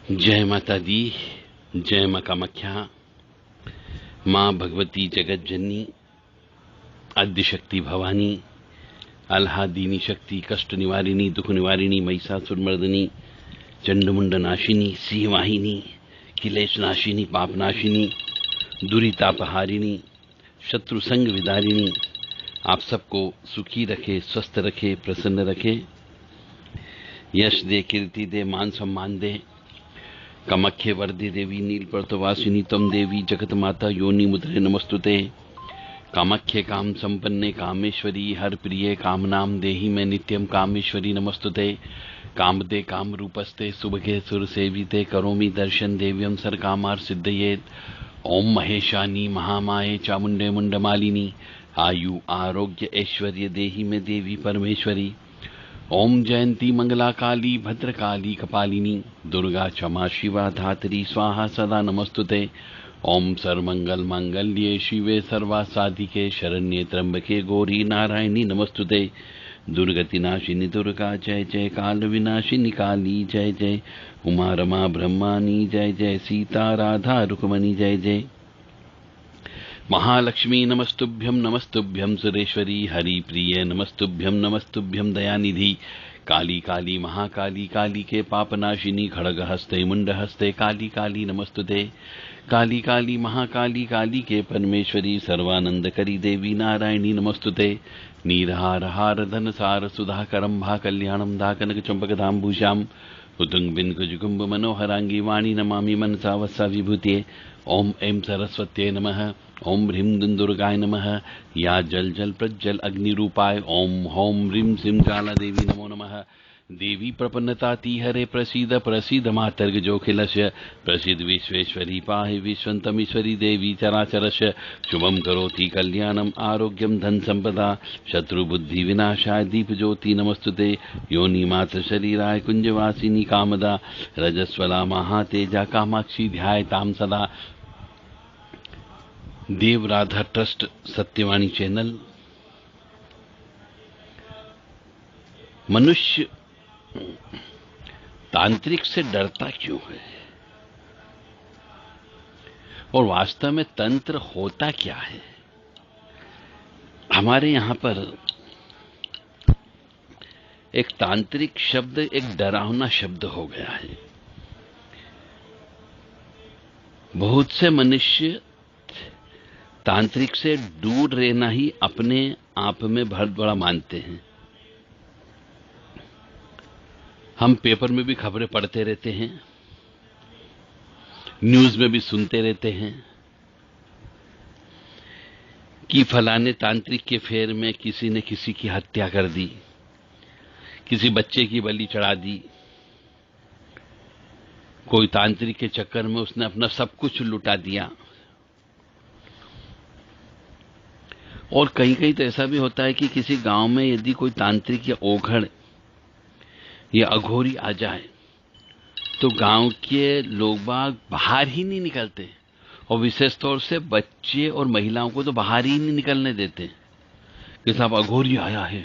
जय माता दी। जय मां कामाख्या। मां भगवती जगत जननी, आद्यशक्ति भवानी, आह्लादिनी शक्ति, कष्ट निवारिणी, दुख निवारिणी, महिषासुर मर्दिनी, चंडमुंड नाशिनी, सिंहवाहिनी, किलेश नाशिनी, पाप नाशिनी, दुरितापहारिणी, शत्रु संग विदारिणी, आप सबको सुखी रखे, स्वस्थ रखे, प्रसन्न रखे, यश दे, कीर्ति दे, मान सम्मान दे। कामाख्ये वरदे देवी नीलपर्वतवासिनी तम देवी जगत माता योनि मुद्रे नमस्तुते। कामाख्ये काम संपन्ने कामेश्वरी हर प्रिये कामनाम देहि में नित्यम कामेश्वरी नमस्तुते। कामदे काम रूपस्ते सुभगे सुर सेविते करोमि दर्शन देव्यम सर कामार सिद्धयेत। ओम महेशानी महामाये चामुंडे मुंडमालिनी आयु आरोग्य ऐश्वर्य देहि में देवी परमेश्वरी। ओम जयंती मंगला काली भद्रकाली कपालिनी दुर्गा क्षमा शिवा धात्री स्वाहा सदा नमस्तुते। ओम सर्वमंगल मांगल्ये शिवे सर्वासाधिके शरण्ये त्र्यंबके गौरी नारायणी नमस्तुते। दुर्गति नाशिनी दुर्गा जय जय, काल विनाशिनी काली जय जय, उमा रमा ब्रह्मानी जय जय, सीता राधा रुक्मणी जय जय। महालक्ष्मी नमस्तुभ्यं नमस्तुभ्यं सुरेश्वरी हरि प्रिय नमस्तुभ्यं नमस्तुभ्यं दयानिधि। काली काली महाकाली काली के पापनाशिनी खड़ग हस्ते मुंड हस्ते काली काली नमस्तुते। काली काली महाकाली काली के परमेश्वरी सर्वानंद करी देवी नारायणी नमस्तुते। नीरहार हार धन सार सुधाकरं भा कल्याणं धा कनक चंपक धाम्भूषाम उतुंग बिंक जुगुम्ब मनोहरांगी वाणी नमामि मनसा वत्सा विभूते। ओम ऐं सरस्वत्यै नमः। ओम ह्रीं दुर्गाय नमः। या जल जल प्रज्जल अग्नि रूपाय ओम हौम ह्रीं श्रीं काला देवी नमो नमः। देवी प्रपन्नताति हरे प्रसीद प्रसीद मातर्ग जोखिलस्य प्रसीद विश्वेश्वरी पाहि विश्वन्तमीश्वरी देवी चराचरस्य शुभं करोति कल्याणम् आरोग्यं धन संपदा शत्रुबुद्धि विनाशाय दीप ज्योति नमस्तुते। योनि मात्र शरीराय कुंजवासिनी कामदा रजस्वला महातेजा कामाक्षी ध्यायतां सदा। देव राधा ट्रस्ट सत्यवाणी चैनल। मनुष्य तांत्रिक से डरता क्यों है और वास्तव में तंत्र होता क्या है? हमारे यहां पर एक तांत्रिक शब्द एक डरावना शब्द हो गया है। बहुत से मनुष्य तांत्रिक से दूर रहना ही अपने आप में बहुत बड़ा मानते हैं। हम पेपर में भी खबरें पढ़ते रहते हैं, न्यूज में भी सुनते रहते हैं कि फलाने तांत्रिक के फेर में किसी ने किसी की हत्या कर दी, किसी बच्चे की बलि चढ़ा दी, कोई तांत्रिक के चक्कर में उसने अपना सब कुछ लुटा दिया। और कहीं कहीं तो ऐसा भी होता है कि किसी गांव में यदि कोई तांत्रिक या ओघड़ या अघोरी आ जाए तो गांव के लोग बाग बाहर ही नहीं निकलते, और विशेष तौर से बच्चे और महिलाओं को तो बाहर ही नहीं निकलने देते कि साहब अघोरी आया है।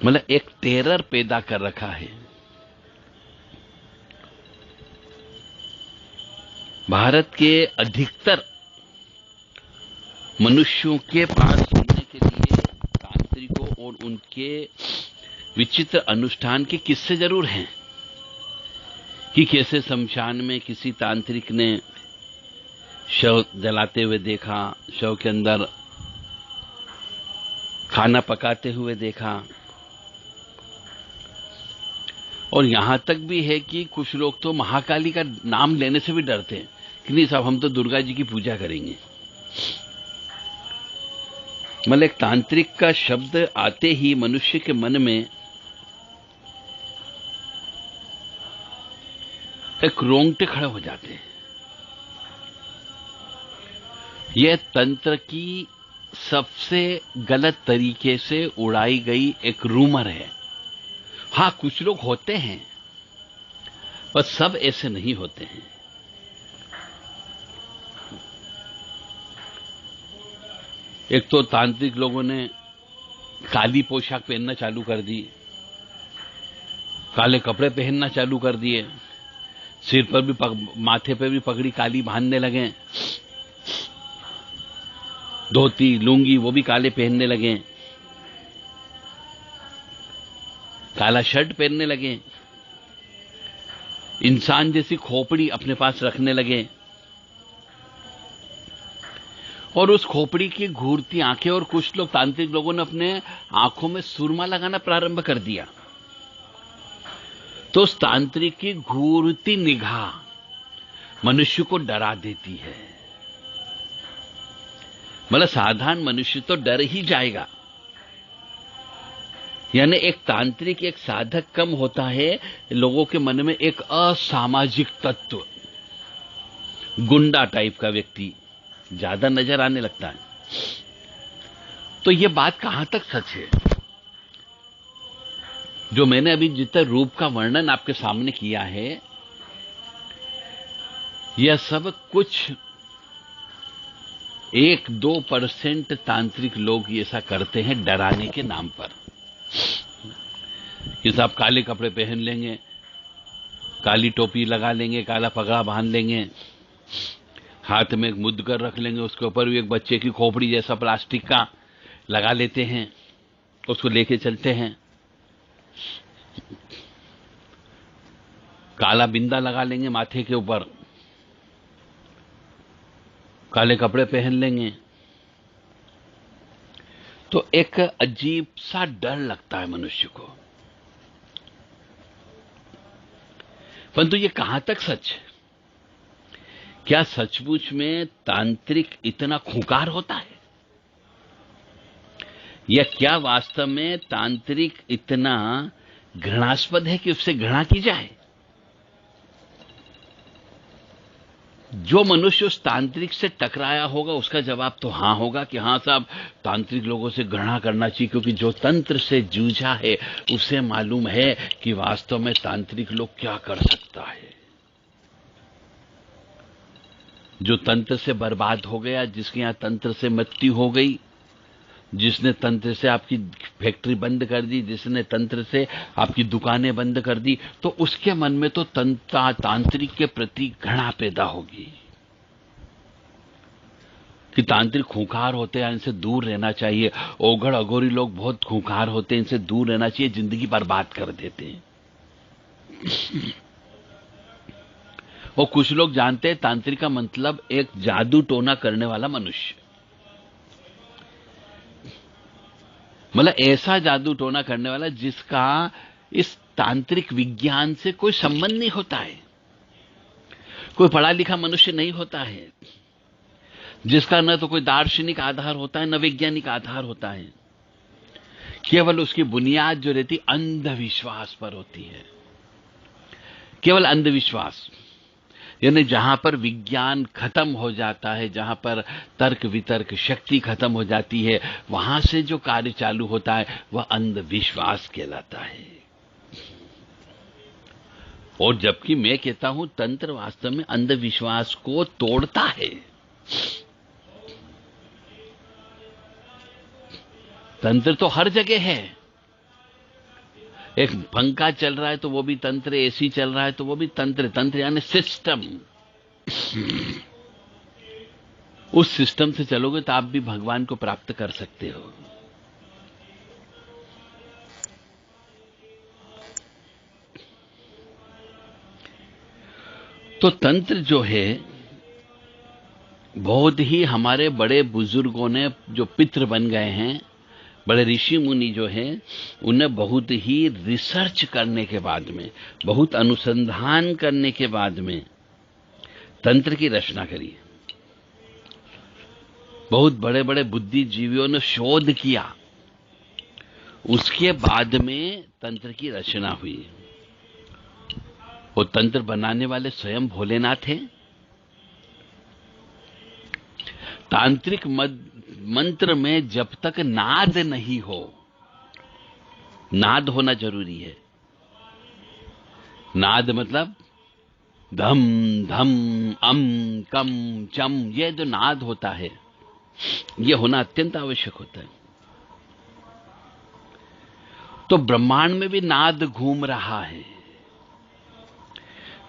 मतलब एक टेरर पैदा कर रखा है। भारत के अधिकतर मनुष्यों के पास सुनने के लिए तांत्रिकों और उनके विचित्र अनुष्ठान के किस्से जरूर हैं कि कैसे शमशान में किसी तांत्रिक ने शव जलाते हुए देखा, शव के अंदर खाना पकाते हुए देखा। और यहां तक भी है कि कुछ लोग तो महाकाली का नाम लेने से भी डरते हैं कि नहीं साहब हम तो दुर्गा जी की पूजा करेंगे। मतलब एक तांत्रिक का शब्द आते ही मनुष्य के मन में एक रोंगटे खड़े हो जाते हैं। यह तंत्र की सबसे गलत तरीके से उड़ाई गई एक रूमर है। हां, कुछ लोग होते हैं पर सब ऐसे नहीं होते हैं। एक तो तांत्रिक लोगों ने काली पोशाक पहनना चालू कर दी, काले कपड़े पहनना चालू कर दिए, सिर पर भी माथे पे भी पगड़ी काली बांधने लगे, धोती लुंगी वो भी काले पहनने लगे, काला शर्ट पहनने लगे, इंसान जैसी खोपड़ी अपने पास रखने लगे, और उस खोपड़ी की घूरती आंखें, और कुछ लोग तांत्रिक लोगों ने अपने आंखों में सुरमा लगाना प्रारंभ कर दिया। तो उस तांत्रिक की घूरती निगाह मनुष्य को डरा देती है। मतलब साधारण मनुष्य तो डर ही जाएगा। यानी एक तांत्रिक, एक साधक कम होता है, लोगों के मन में एक असामाजिक तत्व, गुंडा टाइप का व्यक्ति ज्यादा नजर आने लगता है। तो यह बात कहां तक सच है? जो मैंने अभी जितना रूप का वर्णन आपके सामने किया है, यह सब कुछ 1-2% तांत्रिक लोग ऐसा करते हैं डराने के नाम पर। कि साहब काले कपड़े पहन लेंगे, काली टोपी लगा लेंगे, काला पगड़ा बांध लेंगे, हाथ में एक मुद्गर रख लेंगे, उसके ऊपर भी एक बच्चे की खोपड़ी जैसा प्लास्टिक का लगा लेते हैं, उसको लेके चलते हैं, काला बिंदा लगा लेंगे माथे के ऊपर, काले कपड़े पहन लेंगे। तो एक अजीब सा डर लगता है मनुष्य को। परंतु ये कहां तक सच है? क्या सचमुच में तांत्रिक इतना खूंखार होता है? या क्या वास्तव में तांत्रिक इतना घृणास्पद है कि उससे घृणा की जाए? जो मनुष्य उस तांत्रिक से टकराया होगा उसका जवाब तो हां होगा कि हां साहब, तांत्रिक लोगों से घृणा करना चाहिए, क्योंकि जो तंत्र से जूझा है उसे मालूम है कि वास्तव में तांत्रिक लोग क्या कर सकता है। जो तंत्र से बर्बाद हो गया, जिसके यहां तंत्र से मृत्यु हो गई, जिसने तंत्र से आपकी फैक्ट्री बंद कर दी, जिसने तंत्र से आपकी दुकानें बंद कर दी, तो उसके मन में तो तांत्रिक के प्रति घृणा पैदा होगी कि तांत्रिक खूंखार होते हैं, इनसे दूर रहना चाहिए। ओघड़ अघोरी लोग बहुत खूंखार होते हैं, इनसे दूर रहना चाहिए, जिंदगी बर्बाद कर देते हैं। और कुछ लोग जानते हैं तांत्रिक का मतलब एक जादू टोना करने वाला मनुष्य, मतलब ऐसा जादू टोना करने वाला जिसका इस तांत्रिक विज्ञान से कोई संबंध नहीं होता है, कोई पढ़ा लिखा मनुष्य नहीं होता है, जिसका न तो कोई दार्शनिक आधार होता है, न वैज्ञानिक आधार होता है। केवल उसकी बुनियाद जो रहती अंधविश्वास पर होती है, केवल अंधविश्वास। यानी जहां पर विज्ञान खत्म हो जाता है, जहां पर तर्क वितर्क शक्ति खत्म हो जाती है, वहां से जो कार्य चालू होता है वह अंधविश्वास कहलाता है। और जबकि मैं कहता हूं तंत्र वास्तव में अंधविश्वास को तोड़ता है। तंत्र तो हर जगह है। एक पंखा चल रहा है तो वो भी तंत्र, एसी चल रहा है तो वो भी तंत्र। तंत्र यानी सिस्टम। उस सिस्टम से चलोगे तो आप भी भगवान को प्राप्त कर सकते हो। तो तंत्र जो है बहुत ही हमारे बड़े बुजुर्गों ने, जो पितृ बन गए हैं, बड़े ऋषि मुनि जो हैं, उन्हें बहुत ही रिसर्च करने के बाद में, बहुत अनुसंधान करने के बाद में तंत्र की रचना करी। बहुत बड़े बड़े बुद्धिजीवियों ने शोध किया, उसके बाद में तंत्र की रचना हुई। वो तंत्र बनाने वाले स्वयं भोलेनाथ हैं। तांत्रिक मंत्र में जब तक नाद नहीं हो, नाद होना जरूरी है। नाद मतलब धम धम अम कम चम, ये जो नाद होता है ये होना अत्यंत आवश्यक होता है। तो ब्रह्मांड में भी नाद घूम रहा है।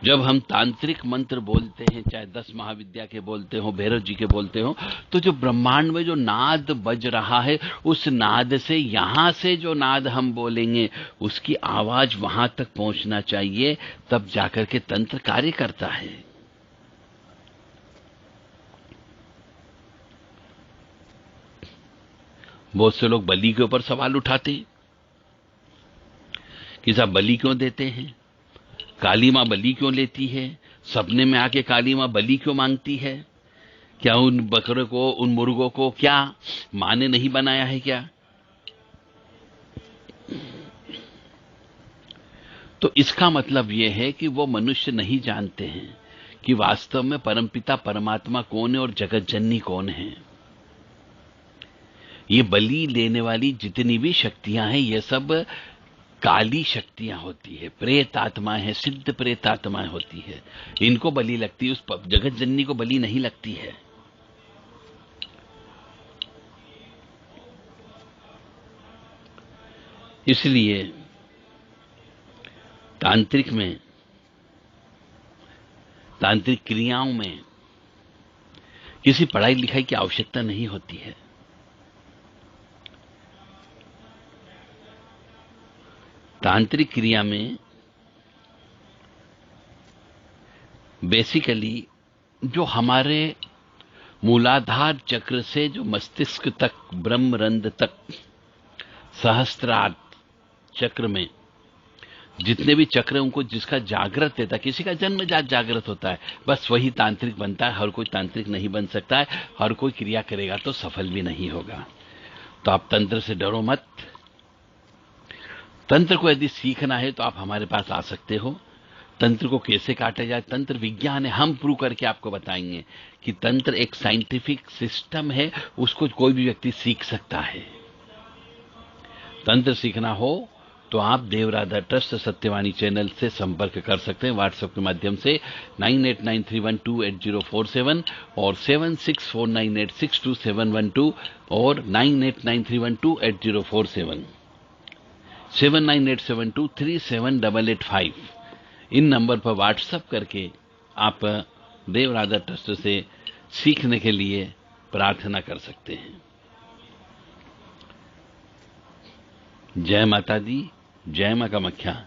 जब हम तांत्रिक मंत्र बोलते हैं, चाहे 10 महाविद्या के बोलते हो, भैरव जी के बोलते हो, तो जो ब्रह्मांड में जो नाद बज रहा है, उस नाद से, यहां से जो नाद हम बोलेंगे, उसकी आवाज वहां तक पहुंचना चाहिए, तब जाकर के तंत्र कार्य करता है। बहुत से लोग बलि के ऊपर सवाल उठाते हैं कि साहब बलि क्यों देते हैं, काली मां बलि क्यों लेती है, सपने में आके काली मां बलि क्यों मांगती है, क्या उन बकरे को, उन मुर्गों को क्या मां ने नहीं बनाया है क्या? तो इसका मतलब यह है कि वो मनुष्य नहीं जानते हैं कि वास्तव में परमपिता परमात्मा कौन है और जगत जननी कौन है। ये बलि लेने वाली जितनी भी शक्तियां हैं, ये सब काली शक्तियां होती है, प्रेत आत्माएं हैं, सिद्ध प्रेत आत्माएं होती है। इनको बलि लगती है, उस जगत जननी को बलि नहीं लगती है। इसलिए तांत्रिक में, तांत्रिक क्रियाओं में किसी पढ़ाई लिखाई की आवश्यकता नहीं होती है। तांत्रिक क्रिया में बेसिकली जो हमारे मूलाधार चक्र से जो मस्तिष्क तक, ब्रह्मरंध्र तक, सहस्त्रार चक्र में जितने भी चक्र हैं, उनको जिसका जागृत रहता है, किसी का जन्मजात जागृत होता है, बस वही तांत्रिक बनता है। हर कोई तांत्रिक नहीं बन सकता है, हर कोई क्रिया करेगा तो सफल भी नहीं होगा। तो आप तंत्र से डरो मत। तंत्र को यदि सीखना है तो आप हमारे पास आ सकते हो। तंत्र को कैसे काटा जाए, तंत्र विज्ञान है, हम प्रूव करके आपको बताएंगे कि तंत्र एक साइंटिफिक सिस्टम है, उसको कोई भी व्यक्ति सीख सकता है। तंत्र सीखना हो तो आप देवराधा ट्रस्ट सत्यवाणी चैनल से संपर्क कर सकते हैं व्हाट्सएप के माध्यम से 9893128047 और 7649862712 और 9893128047, 7987237885। इन नंबर पर व्हाट्सएप करके आप देवराधा ट्रस्ट से सीखने के लिए प्रार्थना कर सकते हैं। जय माता दी, जय मां कामाख्या।